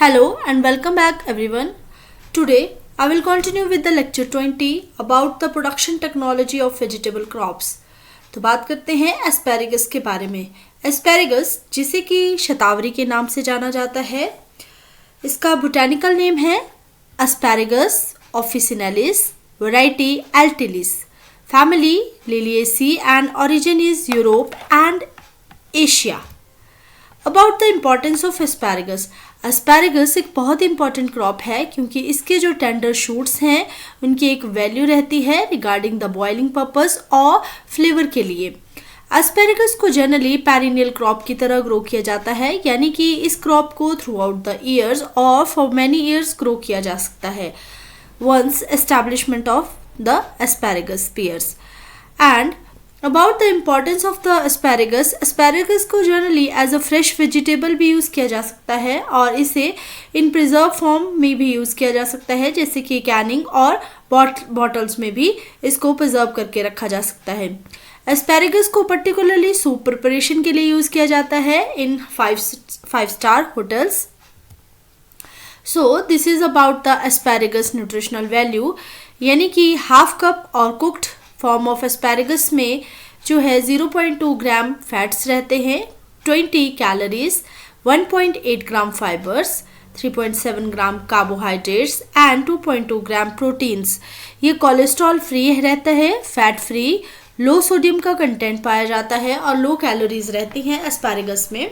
Hello and welcome back everyone. Today I will continue with the lecture 20 about the production technology of vegetable crops. तो बात करते हैं asparagus के बारे में. एस्पैरेगस जिसे कि शतावरी के नाम से जाना जाता है, इसका बोटैनिकल नेम है asparagus officinalis, variety altilis, family Liliaceae and origin is Europe and Asia. About the importance of asparagus. Asparagus एक बहुत इंपॉर्टेंट क्रॉप है क्योंकि इसके जो टेंडर शूट्स हैं उनकी एक वैल्यू रहती है रिगार्डिंग द बॉइलिंग पर्पस और फ्लेवर के लिए. एस्पैरेगस को जनरली पेरिनियल क्रॉप की तरह ग्रो किया जाता है, यानी कि इस क्रॉप को थ्रू आउट द ईयर्स और फॉर मैनी ईयर्स ग्रो किया जा सकता है once establishment of the asparagus spears. And about the importance of the asparagus. Asparagus को generally as a fresh vegetable भी यूज़ किया जा सकता है और इसे इन प्रिजर्व फॉर्म में भी यूज़ किया जा सकता है, जैसे कि कैनिंग और बॉटल्स में भी इसको प्रिजर्व करके रखा जा सकता है. एस्पैरेगस को पर्टिकुलरली सूप प्रिपरेशन के लिए यूज़ किया जाता है in five star hotels. So this is about the asparagus nutritional value, यानी कि हाफ कप और कुक्ड फॉर्म ऑफ एस्पैरेगस में जो है 0.2 ग्राम फैट्स रहते हैं, 20 calories, 1.8 gram fibres, 3.7 gram carbohydrates and 2.2 gram proteins. ये कोलेस्ट्रॉल फ्री रहता है, फैट फ्री, लो सोडियम का कंटेंट पाया जाता है और लो कैलोरीज रहती हैं एस्पैरेगस में.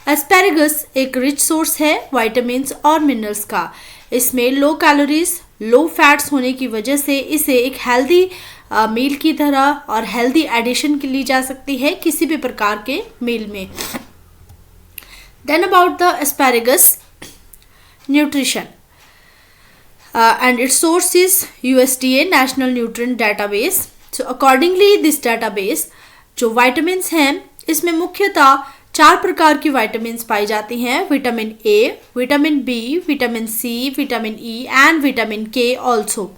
एस्पैरेगस एक रिच सोर्स है विटामिन्स और मिनरल्स का. इसमें लो कैलोरीज, लो फैट्स होने की वजह से इसे एक हेल्दी मील की तरह और हेल्दी एडिशन ली जा सकती है किसी भी प्रकार के मील में. Then about the asparagus nutrition and its source is USDA national nutrient database. So accordingly this database जो विटामिन्स हैं इसमें मुख्यतः 4 प्रकार की विटामिन्स पाई जाती हैं: vitamin A, vitamin B, vitamin C, vitamin E and vitamin K also.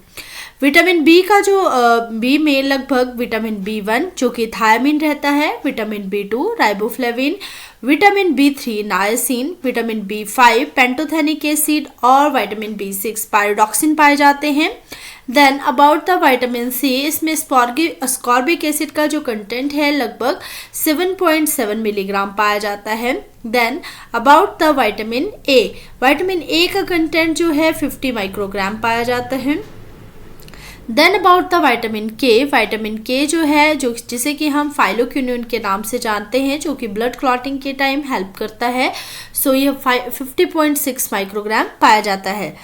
Vitamin B का जो बी में लगभग विटामिन B1 जो कि थायमिन रहता है, vitamin B2 riboflavin, vitamin B3 niacin, vitamin B5 pantothenic acid और विटामिन B6 पायरोडॉक्सिन पाए जाते हैं. Then about the vitamin C, इसमें स्कॉर्बिक एसिड का जो कंटेंट है लगभग 7.7 मिलीग्राम पाया जाता है. Then about the vitamin A का कंटेंट जो है 50 माइक्रोग्राम पाया जाता है. देन अबाउट द विटामिन के जो है जिसे कि हम फाइलोक्विनोन के नाम से जानते हैं, जो कि ब्लड क्लॉटिंग के टाइम हेल्प करता है. सो यह 50.6 माइक्रोग्राम पाया जाता है.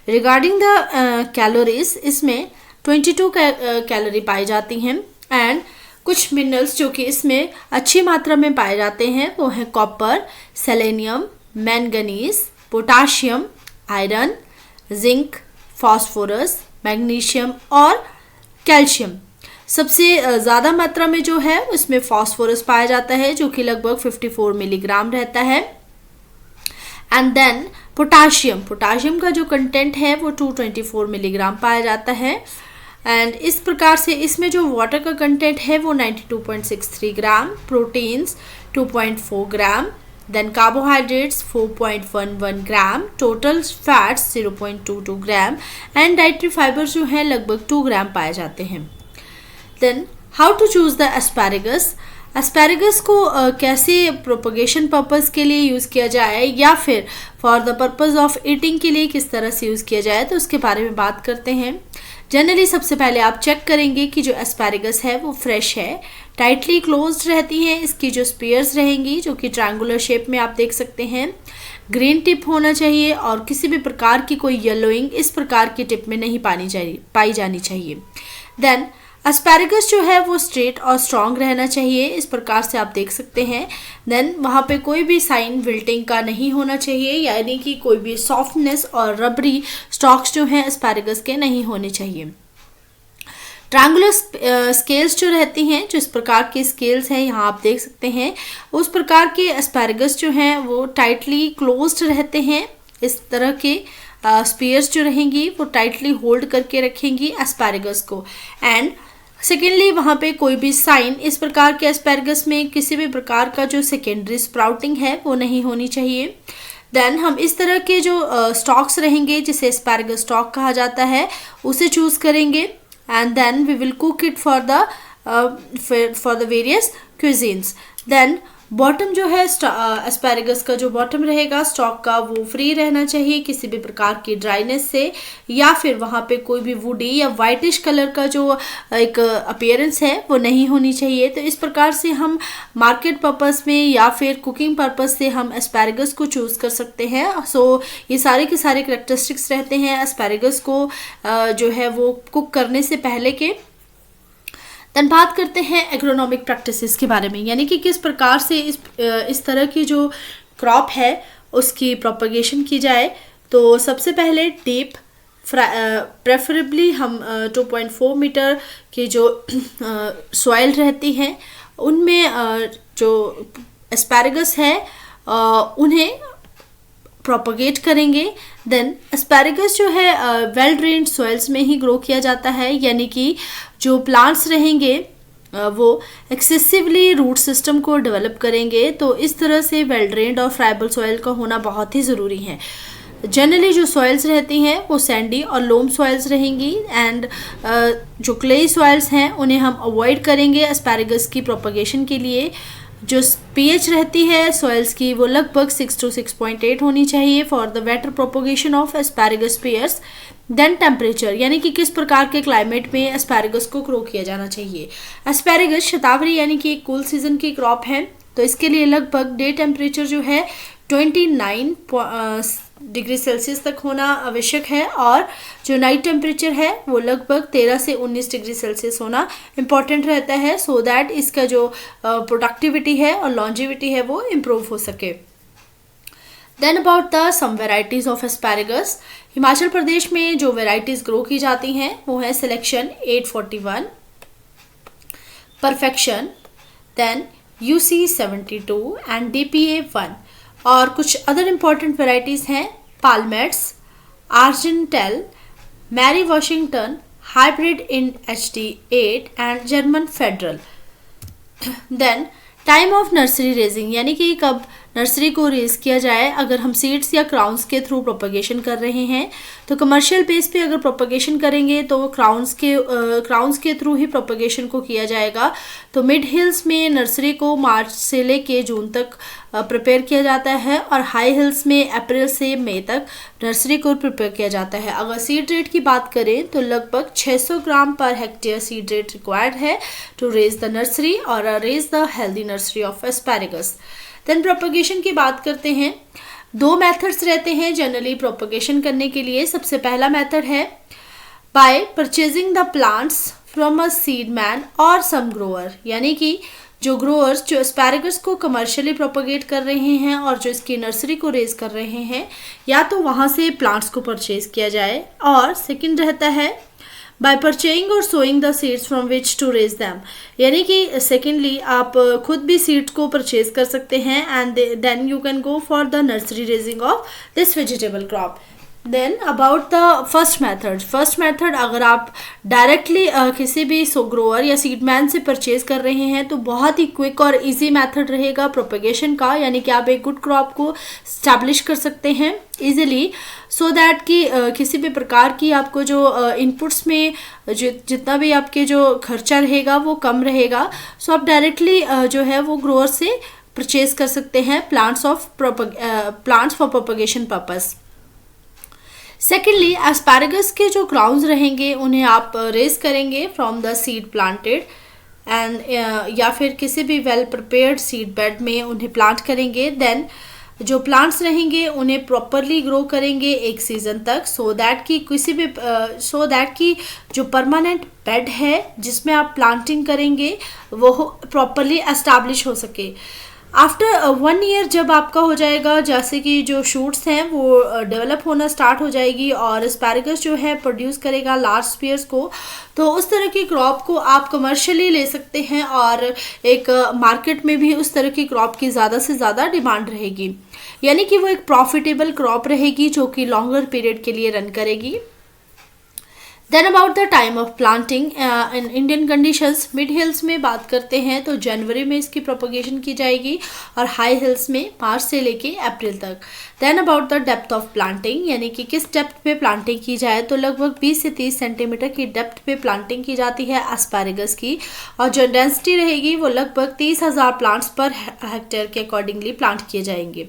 रिगार्डिंग द कैलोरीज, इसमें 22 कैलोरी पाई जाती हैं. एंड कुछ मिनरल्स जो कि इसमें अच्छी मात्रा में पाए जाते हैं वो हैं copper, selenium, manganese, potassium, iron, zinc, phosphorus, magnesium और कैल्शियम. सबसे ज़्यादा मात्रा में जो है उसमें फास्फोरस पाया जाता है जो कि लगभग 54 मिलीग्राम रहता है. एंड देन पोटाशियम का जो कंटेंट है वो 224 मिलीग्राम पाया जाता है. एंड इस प्रकार से इसमें जो वाटर का कंटेंट है वो 92.63 gram, proteins 2.4 gram, then carbohydrates 4.11 gram, total fats 0.22 gram and dietary fibres जो है लगभग 2 ग्राम पाए जाते हैं. Then how to choose the asparagus. Asparagus को कैसे प्रोपगेशन पर्पस के लिए यूज़ किया जाए या फिर for the purpose of eating के लिए किस तरह से यूज़ किया जाए, तो उसके बारे में बात करते हैं. जनरली सबसे पहले आप चेक करेंगे कि जो एस्पैरेगस है वो फ्रेश है, टाइटली क्लोज्ड रहती हैं. इसकी जो स्पीयर्स रहेंगी जो कि ट्रायंगुलर शेप में आप देख सकते हैं, ग्रीन टिप होना चाहिए और किसी भी प्रकार की कोई येलोइंग इस प्रकार की टिप में नहीं पाई जानी चाहिए. देन एस्पैरेगस जो है वो स्ट्रेट और स्ट्रॉन्ग रहना चाहिए, इस प्रकार से आप देख सकते हैं. देन वहाँ पे कोई भी साइन विल्टिंग का नहीं होना चाहिए, यानी कि कोई भी सॉफ्टनेस और रबरी स्टॉक्स जो हैं एस्पैरेगस के नहीं होने चाहिए. ट्रायंगुलर स्केल्स जो रहती हैं, जो इस प्रकार के स्केल्स हैं यहाँ आप देख सकते हैं, उस प्रकार के एस्पैरेगस जो हैं वो टाइटली क्लोज्ड रहते हैं. इस तरह के स्पीयर्स जो रहेंगी वो टाइटली होल्ड करके रखेंगी एस्पैरेगस को. एंड सेकेंडली वहाँ पे कोई भी साइन इस प्रकार के एस्पैरेगस में किसी भी प्रकार का जो सेकेंडरी स्प्राउटिंग है वो नहीं होनी चाहिए. देन हम इस तरह के जो स्टॉक्स रहेंगे जिसे एस्पैरागस स्टॉक कहा जाता है उसे चूज़ करेंगे and then we will cook it for the various cuisines. Then bottom जो है एस्पैरागस का जो बॉटम रहेगा स्टॉक का वो फ्री रहना चाहिए किसी भी प्रकार की ड्राइनेस से, या फिर वहाँ पे कोई भी वुडी या वाइटिश कलर का जो एक अपीयरेंस है वो नहीं होनी चाहिए। तो इस प्रकार से हम मार्केट पर्पस में या फिर कुकिंग पर्पस से हम एस्पैरागस को चूज़ कर सकते हैं। सो ये सारे के सारे करेक्टरिस्टिक्स रहते हैं एस्पैरागस को जो है वो कुक करने से पहले के। देन बात करते हैं एग्रोनॉमिक प्रैक्टिसेस के बारे में, यानी कि किस प्रकार से इस तरह की जो क्रॉप है उसकी प्रोपगेशन की जाए। तो सबसे पहले डीप प्रेफरेबली हम 2.4 मीटर की जो सॉइल रहती हैं उनमें जो एस्पैरागस है उन्हें प्रोपगेट करेंगे। देन एस्पैरागस जो है वेल ड्रेन्ड सॉइल्स में ही ग्रो किया जाता है, यानी कि जो प्लांट्स रहेंगे वो एक्सेसिवली रूट सिस्टम को डेवलप करेंगे। तो इस तरह से वेल ड्रेन्ड और फ्राइबल सॉइल का होना बहुत ही ज़रूरी है। जनरली जो सॉइल्स रहती हैं वो सैंडी और लोम सॉइल्स रहेंगी एंड जो क्लेई सॉइल्स हैं उन्हें हम अवॉइड करेंगे एस्पैरागस की प्रोपगेशन के लिए। जो पीएच रहती है सॉइल्स की वो लगभग 6 to 6.8 होनी चाहिए for the better propagation of asparagus pairs. Then temperature, यानी कि किस प्रकार के क्लाइमेट में एस्पैरागस को ग्रो किया जाना चाहिए। एस्पैरागस शतावरी यानी कि एक कूल सीजन की क्रॉप है, तो इसके लिए लगभग डे टेम्परेचर जो है 29 डिग्री सेल्सियस तक होना आवश्यक है और जो नाइट टेम्परेचर है वो लगभग 13 से 19 डिग्री सेल्सियस होना इम्पॉर्टेंट रहता है, सो दैट इसका जो प्रोडक्टिविटी है और लॉन्जिविटी है वो इम्प्रूव हो सके। Then about the some varieties of asparagus. Himachal Pradesh में जो वेराइटीज़ ग्रो की जाती हैं वो है selection 841, perfection, then UC 72 and DPA 1। और कुछ अदर इम्पॉर्टेंट वेराइटीज़ हैं Palmetto, Argenteuil, Mary Washington, hybrid in HD8 and German federal. Then time of nursery raising, यानी कि कब नर्सरी को रेज किया जाए। अगर हम सीड्स या क्राउन्स के थ्रू प्रोपगेशन कर रहे हैं तो कमर्शियल बेस पे अगर प्रोपगेशन करेंगे तो क्राउन्स के थ्रू ही प्रोपगेशन को किया जाएगा। तो मिड हिल्स में नर्सरी को मार्च से लेके जून तक प्रिपेयर किया जाता है और हाई हिल्स में अप्रैल से मई तक नर्सरी को प्रिपेयर किया जाता है। अगर सीड रेट की बात करें तो लगभग 600 gram per hectare seed rate required है टू रेज द नर्सरी और raise the healthy nursery of asparagus. Then propagation की बात करते हैं। 2 मेथड्स रहते हैं जनरली प्रोपगेशन करने के लिए। सबसे पहला मेथड है by purchasing the plants from a seedsman और सम ग्रोअर, यानी कि जो ग्रोअर्स जो एस्पैरागस को कमर्शियली प्रोपगेट कर रहे हैं और जो इसकी नर्सरी को रेज कर रहे हैं या तो वहाँ से प्लांट्स को परचेज किया जाए, और सेकंड रहता है बाय परचेइंग और sowing the seeds from which to raise them, यानी कि सेकेंडली आप खुद भी सीड्स को परचेज कर सकते हैं and then you can go for the nursery raising of this vegetable crop. Then about the first method अगर आप डायरेक्टली किसी भी ग्रोअर या सीडमैन से परचेज कर रहे हैं तो बहुत ही क्विक और इजी मेथड रहेगा प्रोपगेशन का, यानी कि आप एक गुड क्रॉप को स्टैब्लिश कर सकते हैं इजीली, सो दैट कि किसी भी प्रकार की आपको जो इनपुट्स में जितना भी आपके जो खर्चा रहेगा वो कम रहेगा। सो आप डायरेक्टली जो है वो ग्रोअर से परचेज कर सकते हैं plants for propagation purpose. Secondly asparagus के जो क्राउन्स रहेंगे उन्हें आप रेज करेंगे from the seed planted and या फिर किसी भी वेल प्रिपेयर्ड सीड बेड में उन्हें प्लांट करेंगे। देन जो प्लांट्स रहेंगे उन्हें प्रॉपरली ग्रो करेंगे एक सीज़न तक, सो दैट कि जो परमानेंट बेड है जिसमें आप प्लांटिंग करेंगे वो प्रॉपरली एस्टैब्लिश हो सके। आफ्टर 1 ईयर जब आपका हो जाएगा, जैसे कि जो शूट्स हैं वो डेवलप होना स्टार्ट हो जाएगी और एस्पैरागस जो है प्रोड्यूस करेगा लार्ज स्पीयर्स को, तो उस तरह की क्रॉप को आप कमर्शियली ले सकते हैं और एक मार्केट में भी उस तरह की क्रॉप की ज़्यादा से ज़्यादा डिमांड रहेगी, यानी कि वो एक प्रॉफिटेबल क्रॉप रहेगी जो कि लॉन्गर पीरियड के लिए रन करेगी। Then about the time of planting in Indian conditions, mid hills में बात करते हैं तो जनवरी में इसकी प्रोपगेशन की जाएगी और हाई हिल्स में मार्च से लेके अप्रैल तक। Then about the depth of planting, यानी कि किस डेप्थ पे प्लांटिंग की जाए, तो लगभग 20 से 30 सेंटीमीटर की डेप्थ पे प्लांटिंग की जाती है एस्पैरेगस की, और जो डेंसिटी रहेगी वो लगभग 30,000 प्लांट्स पर हेक्टेयर के अकॉर्डिंगली प्लांट किए जाएंगे।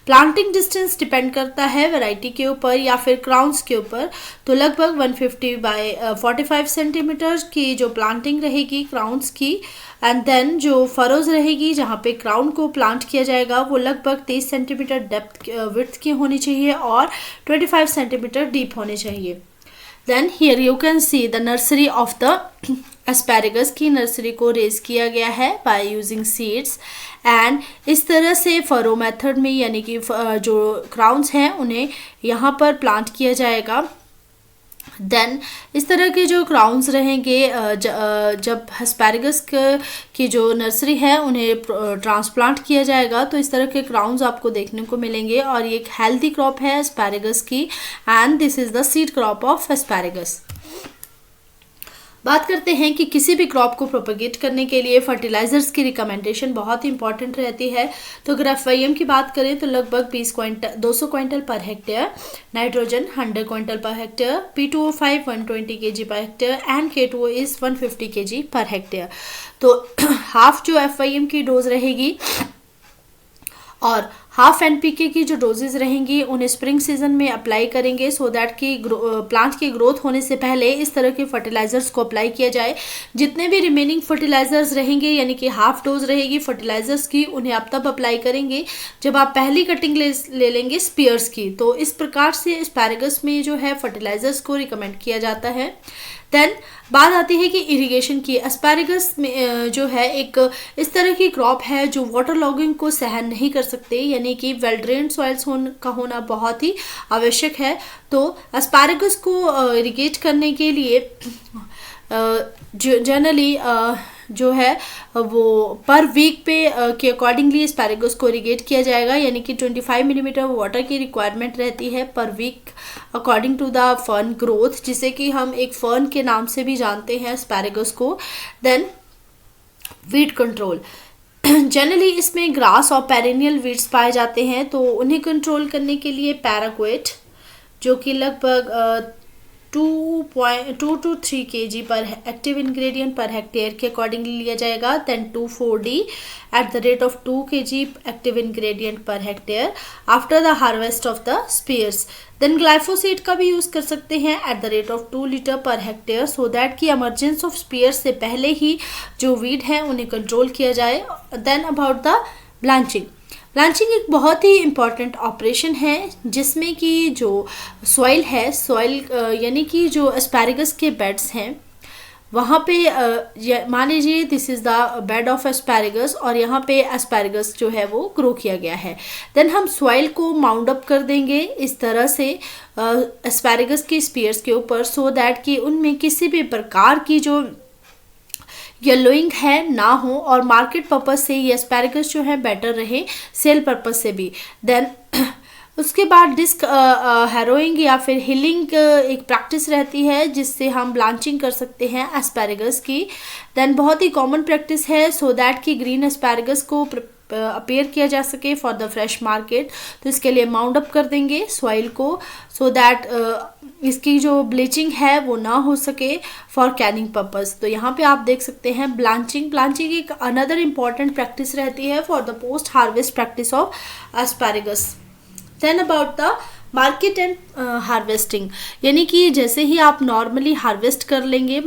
प्लांटिंग डिस्टेंस डिपेंड करता है वैरायटी के ऊपर या फिर क्राउन्स के ऊपर, तो लगभग 150 बाय 45 सेंटीमीटर की जो प्लांटिंग रहेगी क्राउन्स की, एंड देन जो फरोज रहेगी जहाँ पे क्राउन को प्लांट किया जाएगा वो लगभग 30 सेंटीमीटर डेप्थ विड्थ की होनी चाहिए और 25 सेंटीमीटर डीप होनी चाहिए। Then here you can see the nursery of the asparagus की नर्सरी को रेज किया गया है बाय यूजिंग सीड्स, एंड इस तरह से फरो मेथड में, यानी कि जो क्राउन्स हैं उन्हें यहाँ पर प्लांट किया जाएगा। देन इस तरह के जो क्राउन्स रहेंगे जब एस्पैरेगस की जो नर्सरी है उन्हें ट्रांसप्लांट किया जाएगा तो इस तरह के क्राउन्स आपको देखने को मिलेंगे, और ये एक हेल्दी क्रॉप है एस्पैरेगस की, and this is the seed crop of asparagus. बात करते हैं कि किसी भी क्रॉप को प्रोपगेट करने के लिए फर्टिलाइजर्स की रिकमेंडेशन बहुत ही इंपॉर्टेंट रहती है। तो अगर FIM की बात करें तो लगभग 200 quintal per hectare, nitrogen 100 quintal per hectare, P2O5 120 kg per hectare, and K2O is 150 kg per hectare. तो हाफ जो FIM की डोज रहेगी और हाफ NPK की जो डोजेज रहेंगी उन्हें स्प्रिंग सीजन में अप्लाई करेंगे, सो दैट कि प्लांट की ग्रोथ होने से पहले इस तरह के फर्टिलाइजर्स को अप्लाई किया जाए। जितने भी रिमेनिंग फर्टिलाइजर्स रहेंगे, यानी कि हाफ डोज रहेगी फर्टिलाइजर्स की, उन्हें आप तब अप्लाई करेंगे जब आप पहली कटिंग ले लेंगे स्पीयर्स की। तो इस प्रकार से एस्पैरेगस में जो है फर्टिलाइजर्स को रिकमेंड किया जाता है। देन बात आती है कि इरिगेशन की। एस्पैरेगस में जो है एक इस तरह की क्रॉप है जो वाटर लॉगिंग को सहन नहीं कर सकते, यानी कि वेल ड्रेन्ड सॉइल्स का होना बहुत ही आवश्यक है। तो एस्पैरेगस को इरिगेट करने के लिए जनरली जो है वो पर वीक पे के अकॉर्डिंगली एस्पैरेगस को इरिगेट किया जाएगा, यानी कि 25 मिलीमीटर वाटर की रिक्वायरमेंट रहती है per week according to the fern growth, जिसे कि हम एक फर्न के नाम से भी जानते हैं एस्पैरेगस को। देन वीड कंट्रोल, जनरली इसमें ग्रास और पेरेनियल वीड्स पाए जाते हैं, तो उन्हें कंट्रोल करने के लिए पैराक्वेट जो कि लगभग 2 to 3 kg पर एक्टिव इंग्रेडिएंट पर हेक्टेयर के अकॉर्डिंगली लिया जाएगा। Then 2,4-D at the rate of 2 kg active ingredient per hectare after the harvest of the spears. Then glyphosate का भी यूज़ कर सकते हैं at the rate of 2 litre per hectare, so that कि emergence of spears से पहले ही जो weed है उन्हें कंट्रोल किया जाए। Then about the blanching, blanching एक बहुत ही इम्पॉर्टेंट ऑपरेशन है जिसमें कि जो सॉइल है, सॉइल यानी कि जो एस्पैरेगस के बेड्स हैं वहाँ पे मान लीजिए this is the bed of asparagus और यहाँ पे एस्पैरेगस जो है वो ग्रो किया गया है। देन हम सॉइल को माउंट अप कर देंगे इस तरह से एस्पैरेगस के स्पीयर्स के ऊपर, सो दैट कि उनमें किसी भी प्रकार की जो येलोइंग है ना हो, और मार्केट पर्पस से ये एस्पैरेगस जो है बेटर रहे, सेल पर्पस से भी। देन उसके बाद डिस्क हैरोइंग या फिर हिलिंग एक प्रैक्टिस रहती है जिससे हम ब्लांचिंग कर सकते हैं एस्पैरेगस की। देन बहुत ही कॉमन प्रैक्टिस है सो दैट कि ग्रीन एस्पैरेगस को अपेयर किया जा सके फॉर द फ्रेश मार्केट, तो इसके लिए माउंट अप कर देंगे सॉइल को सो दैट इसकी जो ब्लीचिंग है वो ना हो सके फॉर कैनिंग पर्पस। तो यहाँ पे आप देख सकते हैं ब्लांचिंग एक अनदर इम्पॉर्टेंट प्रैक्टिस रहती है for the post harvest practice of asparagus. Then about the market and harvesting, यानी कि जैसे ही आप नॉर्मली हार्वेस्ट कर लेंगे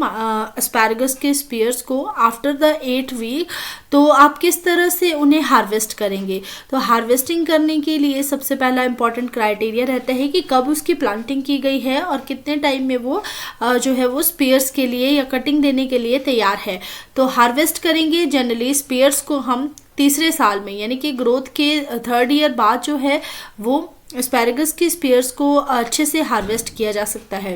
एस्पैरेगस के स्पीयर्स को आफ्टर द 8 वीक, तो आप किस तरह से उन्हें हार्वेस्ट करेंगे। तो हार्वेस्टिंग करने के लिए सबसे पहला इंपॉर्टेंट क्राइटेरिया रहता है कि कब उसकी प्लांटिंग की गई है और कितने टाइम में वो जो है वो स्पीयर्स के लिए या कटिंग देने के लिए तैयार है। तो हार्वेस्ट करेंगे जनरली स्पीयर्स को हम तीसरे साल में, यानी कि ग्रोथ के 3rd ईयर बाद जो है वो एस्पैरेगस की स्पीयर्स को अच्छे से हार्वेस्ट किया जा सकता है।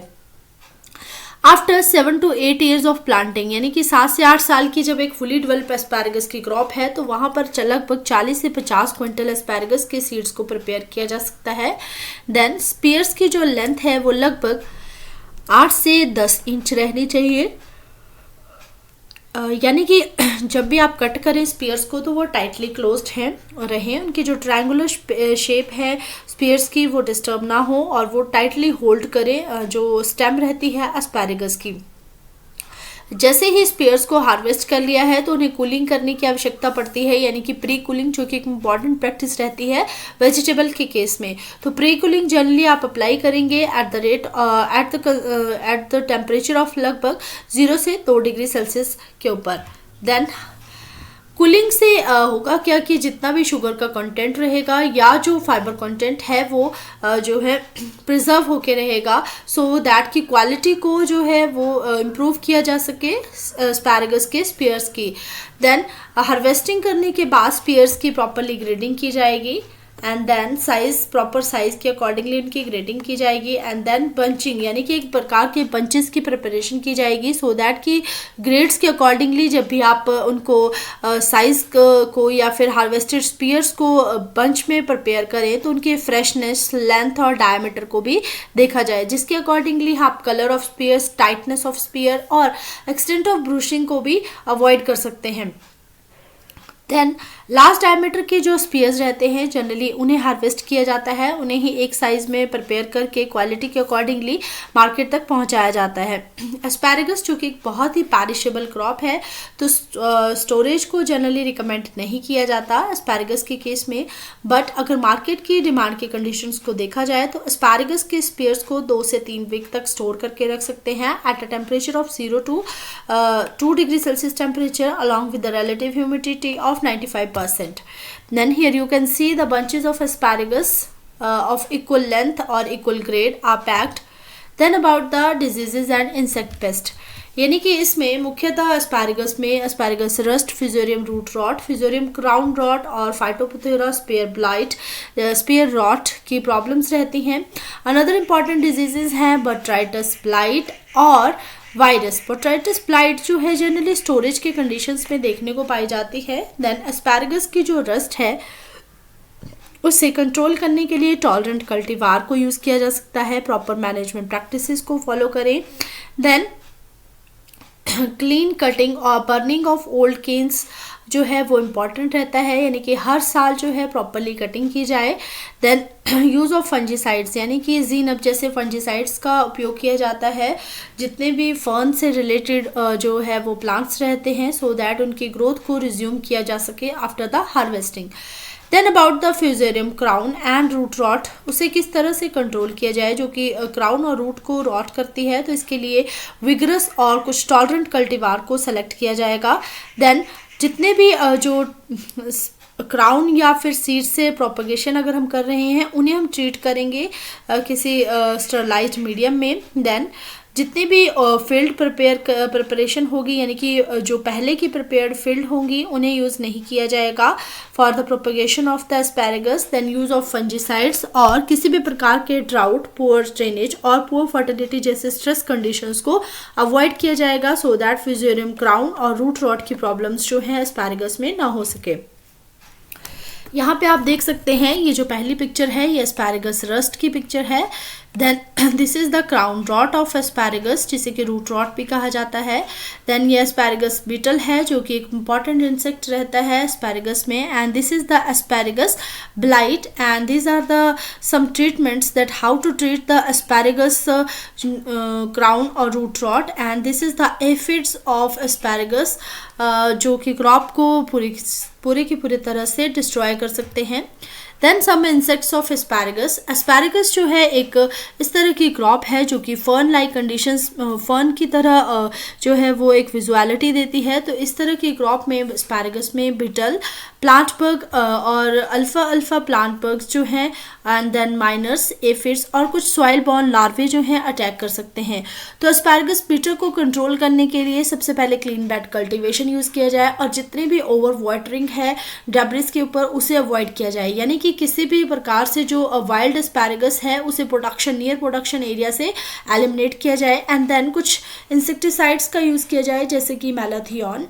After 7 to 8 years of planting, यानी कि 7 से 8 साल की जब एक फुली डेवलप एस्पैरेगस की क्रॉप है तो वहाँ पर लगभग 40 से 50 क्विंटल एस्पैरेगस के सीड्स को प्रिपेयर किया जा सकता है। देन स्पीयर्स की जो लेंथ है वो लगभग 8 से 10 इंच रहनी चाहिए। यानी कि जब भी आप कट करें स्पीयर्स को तो वो टाइटली क्लोज्ड हैं और रहें, उनकी जो ट्रायंगुलर शेप है स्पीयर्स की वो डिस्टर्ब ना हो और वो टाइटली होल्ड करें जो स्टेम रहती है एस्पैरेगस की। जैसे ही स्पेयर्स को हार्वेस्ट कर लिया है तो उन्हें कूलिंग करने की आवश्यकता पड़ती है, यानी कि प्री कूलिंग, जो कि एक इम्पॉर्टेंट प्रैक्टिस रहती है वेजिटेबल के केस में। तो प्री कूलिंग जनरली आप अप्लाई करेंगे एट द टेम्परेचर ऑफ लगभग 0 से 2 डिग्री सेल्सियस के ऊपर। देन कूलिंग से होगा क्या कि जितना भी शुगर का कंटेंट रहेगा या जो फाइबर कंटेंट है वो जो है प्रिजर्व होके रहेगा, सो दैट की क्वालिटी को जो है वो इम्प्रूव किया जा सके एस्पैरेगस के स्पीयर्स की। देन हार्वेस्टिंग करने के बाद स्पीयर्स की प्रॉपरली ग्रेडिंग की जाएगी एंड देन प्रॉपर साइज के अकॉर्डिंगली इनकी ग्रेडिंग की जाएगी एंड देन बंचिंग, यानी कि एक प्रकार के बंचेस की प्रिपरेशन की जाएगी सो दैट कि ग्रेड्स के अकॉर्डिंगली जब भी आप उनको साइज को या फिर हार्वेस्टेड स्पीयर्स को बंच में प्रिपेयर करें तो उनकी फ्रेशनेस, लेंथ और डायमीटर को भी देखा जाए, जिसके अकॉर्डिंगली आप colour of spears, tightness of spear और एक्सटेंट ऑफ ब्रूशिंग को भी अवॉइड कर सकते हैं। देन लार्ज डायमीटर के जो स्पीयर्स रहते हैं जनरली उन्हें हार्वेस्ट किया जाता है, उन्हें ही एक साइज में प्रिपेयर करके क्वालिटी के अकॉर्डिंगली मार्केट तक पहुंचाया जाता है। एस्पैरेगस जो कि एक बहुत ही पैरिशेबल क्रॉप है तो स्टोरेज को जनरली रिकमेंड नहीं किया जाता एस्पैरेगस के केस में, बट अगर मार्केट की डिमांड के कंडीशंस को देखा जाए तो एस्पैरेगस के स्पीयर्स को 2 से 3 वीक तक स्टोर करके रख सकते हैं at a temperature of 0 to 2 degree Celsius temperature along with the relative humidity of 95%. Then here you can see the bunches of asparagus of equal length or equal grade are packed. Then about the diseases and insect pest, यानी कि इसमें मुख्यतः asparagus में asparagus rust, fusarium root rot, fusarium crown rot और phytophthora spear blight, spear rot की problems रहती हैं। Another important diseases हैं बॉट्राइटिस ब्लाइट और वायरस। बॉट्राइटिस ब्लाइट जो है जनरली स्टोरेज के कंडीशंस में देखने को पाई जाती है। देन एस्पैरेगस की जो रस्ट है उसे कंट्रोल करने के लिए टॉलरेंट कल्टीवार को यूज़ किया जा सकता है, प्रॉपर मैनेजमेंट प्रैक्टिसेस को फॉलो करें। देन क्लीन कटिंग और बर्निंग ऑफ ओल्ड केन्स जो है वो इम्पॉर्टेंट रहता है, यानी कि हर साल जो है प्रॉपरली कटिंग की जाए। देन यूज़ ऑफ फंजीसाइड्स, यानी कि जीनब जैसे फंजीसाइड्स का उपयोग किया जाता है जितने भी फर्न से रिलेटेड जो है वो प्लांट्स रहते हैं सो दैट उनकी ग्रोथ को रिज्यूम किया जा सके after the harvesting. Then about the fusarium crown and root rot, उसे किस तरह से कंट्रोल किया जाए जो कि क्राउन और रूट को रॉट करती है, तो इसके लिए विगरस और कुछ टॉलरेंट कल्टीवार को सेलेक्ट किया जाएगा। देन जितने भी जो क्राउन या फिर सीड से प्रोपगेशन अगर हम कर रहे हैं उन्हें हम ट्रीट करेंगे किसी स्टरलाइज्ड मीडियम में। देन जितनी भी फील्ड प्रिपरेशन होगी, यानी कि जो पहले की प्रिपेयर्ड फील्ड होंगी उन्हें यूज़ नहीं किया जाएगा for the propagation of the asparagus. Then use of fungicides और किसी भी प्रकार के ड्राउट, पुअर ड्रेनेज और पुअर फर्टिलिटी जैसे स्ट्रेस कंडीशंस को अवॉइड किया जाएगा सो दैट फ्यूजेरियम क्राउन और रूट रॉट की प्रॉब्लम्स जो हैं एस्पैरेगस में ना हो सके। यहाँ पे आप देख सकते हैं ये जो पहली पिक्चर है ये एस्पैरेगस रस्ट की पिक्चर है। Then this is the crown rot of asparagus जिसे कि रूट रॉट भी कहा जाता है। देन ये एस्पैरेगस बीटल है जो कि एक इम्पॉर्टेंट इंसेक्ट रहता है एस्पैरेगस में। And this is the asparagus blight and this are the some treatments that how to treat the asparagus crown और root rot. And this is the aphids of asparagus जो कि crop को पूरे की पूरी तरह से डिस्ट्रॉय कर सकते हैं। Then some insects of asparagus, asparagus जो है एक इस तरह की क्रॉप है जो कि फर्न लाइक कंडीशंस, फर्न की तरह जो है वो एक विजुअलिटी देती है। तो इस तरह की क्रॉप में एस्पैरेगस में बीटल, प्लांट बग और अल्फा प्लांट बग्स जो हैं एंड देन माइनर्स, एफिड्स और कुछ सॉइल बॉर्न लार्वे जो हैं अटैक कर सकते हैं। तो एस्पैरेगस बीटल को कंट्रोल करने के लिए सबसे पहले क्लीन बेड कल्टीवेशन यूज़ किया जाए और जितने भी ओवर वाटरिंग है डेब्रिस के ऊपर उसे अवॉइड किया जाए, यानी कि किसी भी प्रकार से जो वाइल्ड एस्पैरेगस है उसे नियर प्रोडक्शन एरिया से एलिमिनेट किया जाए। एंड देन कुछ इंसेक्टिसाइड्स का यूज़ किया जाए जैसे कि malathion.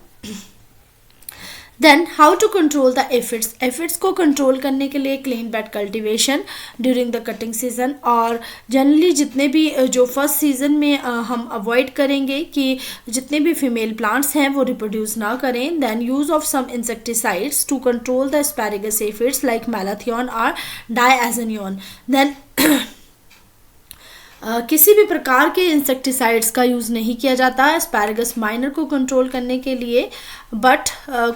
Then how to control the aphids, aphids को कंट्रोल करने के लिए clean bed cultivation during the cutting season, और जनरली जितने भी जो फर्स्ट सीजन में हम अवॉइड करेंगे कि जितने भी फीमेल प्लांट्स हैं वो रिप्रोड्यूस ना करें. Then use of some insecticides to control the asparagus aphids like malathion और डायएज़ोनियन. देन किसी भी प्रकार के इंसेक्टिसाइड्स का यूज़ नहीं किया जाता एस्पैरेगस माइनर को कंट्रोल करने के लिए, बट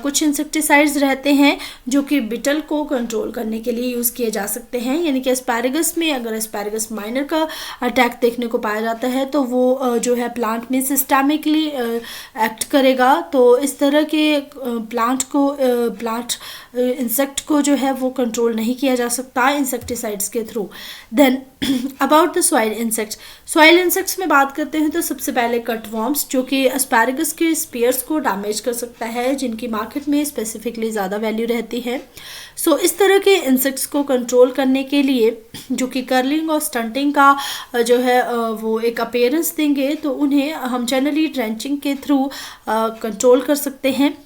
कुछ इंसेक्टिसाइड्स रहते हैं जो कि बिटल को कंट्रोल करने के लिए यूज़ किए जा सकते हैं. यानी कि एस्पैरेगस में अगर एस्पैरेगस माइनर का अटैक देखने को पाया जाता है तो वो जो है प्लांट में सिस्टमिकली एक्ट करेगा. तो इस तरह के प्लांट इंसेक्ट को जो है वो कंट्रोल नहीं किया जा सकता इंसेक्टिसाइड्स के through. Then about the soil insects, soil insects में बात करते हैं तो सबसे पहले कटवर्म्स जो कि एस्पैरेगस के स्पेयर्स को डैमेज कर सकता है, जिनकी मार्केट में स्पेसिफिकली ज़्यादा वैल्यू रहती है. सो इस तरह के इंसेक्ट्स को कंट्रोल करने के लिए जो कि कर्लिंग और स्टंटिंग का जो है वो एक अपीयरेंस देंगे, तो उन्हें हम जनरली ड्रेंचिंग के थ्रू कंट्रोल कर सकते हैं,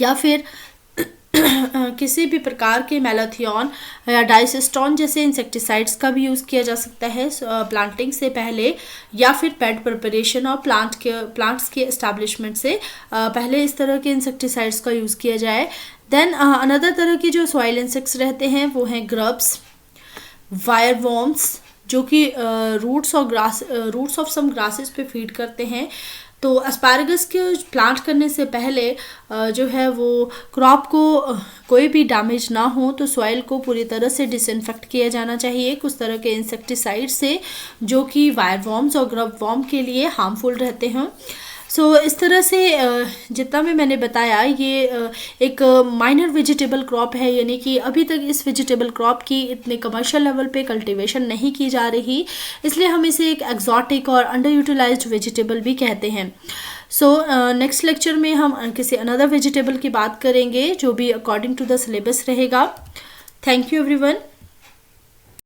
या फिर किसी भी प्रकार के मैलाथियन या डाइसिस्टोन जैसे इंसेक्टिसाइड्स का भी यूज़ किया जा सकता है प्लांटिंग से पहले, या फिर बेड प्रिपरेशन और प्लांट्स के एस्टैब्लिशमेंट से पहले इस तरह के इंसेक्टिसाइड्स का यूज़ किया जाए. देन अनदर तरह की जो सॉइल इंसेक्ट्स रहते हैं वो हैं ग्रब्स, वायर वॉर्म्स जो कि रूट्स ऑफ सम ग्रासेस पे फीड करते हैं. तो एस्पैरेगस के प्लांट करने से पहले जो है वो क्रॉप को कोई भी डैमेज ना हो तो सॉइल को पूरी तरह से डिसइंफेक्ट किया जाना चाहिए कुछ तरह के इंसेक्टिसाइड से जो कि वायर वॉर्म्स और ग्रब वॉर्म के लिए हार्मफुल रहते हैं. सो इस तरह से जितना भी मैंने बताया ये एक माइनर वेजिटेबल क्रॉप है, यानी कि अभी तक इस वेजिटेबल क्रॉप की इतने कमर्शियल लेवल पे कल्टीवेशन नहीं की जा रही, इसलिए हम इसे एक एक्जॉटिक और अंडर यूटिलाइज्ड वेजिटेबल भी कहते हैं. सो नेक्स्ट लेक्चर में हम किसी अनदर वेजिटेबल की बात करेंगे जो भी अकॉर्डिंग टू द सिलेबस रहेगा. Thank you everyone.